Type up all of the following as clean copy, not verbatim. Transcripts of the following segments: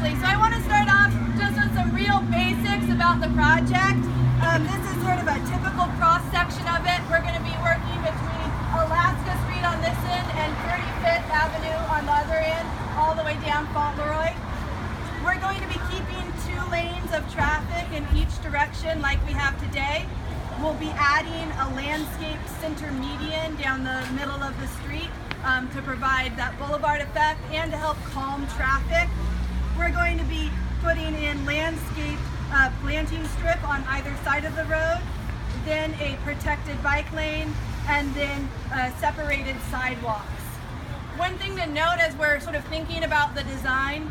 Exactly. So I want to start off just with some real basics about the project. This is sort of a typical cross-section of it. We're going to be working between Alaska Street on this end and 35th Avenue on the other end, all the way down Fauntleroy. We're going to be keeping 2 lanes of traffic in each direction like we have today. We'll be adding a landscaped center median down the middle of the street to provide that boulevard effect and to help calm traffic. We're going to be putting in landscaped planting strip on either side of the road, then a protected bike lane, and then separated sidewalks. One thing to note as we're sort of thinking about the design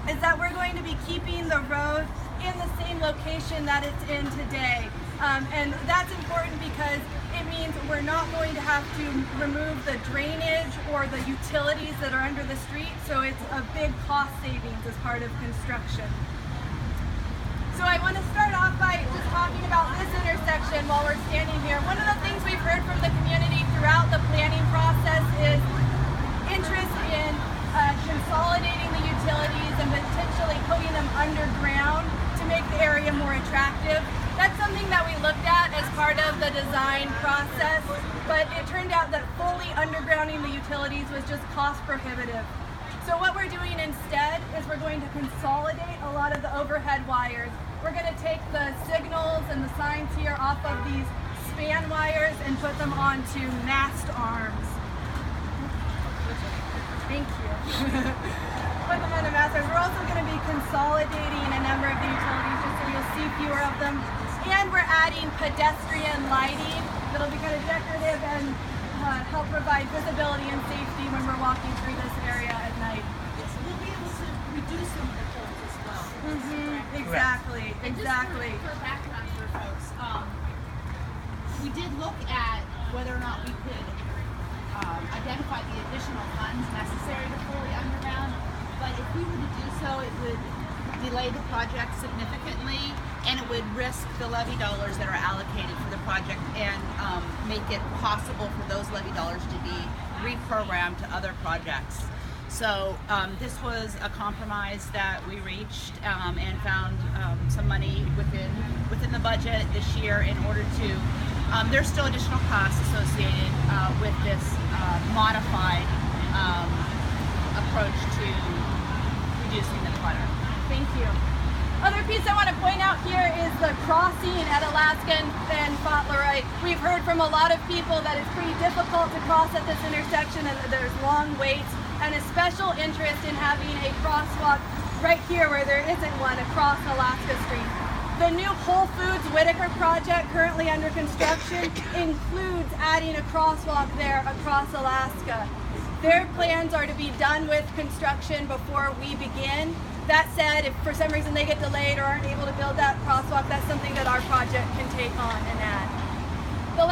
is that we're going to be keeping the road in the same location that it's in today. And that's important because it means we're not going to have to remove the drainage or the utilities that are under the street, so it's a big cost savings as part of construction. So I want to start off by just talking about this intersection while we're standing here. One of the things we've heard from the community throughout the planning process is interest in consolidating the utilities and potentially putting them underground to make the area more attractive. That's something that we looked at as part of the design process, but it turned out that fully undergrounding the utilities was just cost prohibitive. So what we're doing instead is we're going to consolidate a lot of the overhead wires. We're going to take the signals and the signs here off of these span wires and put them onto mast arms. Thank you. Put them onto mast arms. We're also going to be consolidating a number of the utilities just so you'll see fewer of them. And we're adding pedestrian lighting that'll be kind of decorative and help provide visibility and safety when we're walking through this area at night. Yes, we'll be able to reduce some of the poles as well. Exactly, exactly. And just for background for folks, we did look at whether or not we could identify the additional funds necessary to fully underground, but if we were to do so, it would delay the project significantly, and it would risk the levy dollars that are allocated for the project and make it possible for those levy dollars to be reprogrammed to other projects. So this was a compromise that we reached and found some money within the budget this year in order to, there's still additional costs associated with this modified approach to reducing the clutter. Thank you. Other piece I want to point out here is the crossing at Alaska and Fauntleroy. We've heard from a lot of people that it's pretty difficult to cross at this intersection and that there's long waits, and a special interest in having a crosswalk right here where there isn't one across Alaska Street. The new Whole Foods Whitaker project currently under construction includes adding a crosswalk there across Alaska. Their plans are to be done with construction before we begin. That said, if for some reason they get delayed or aren't able to build that crosswalk, that's something that our project can take on and add.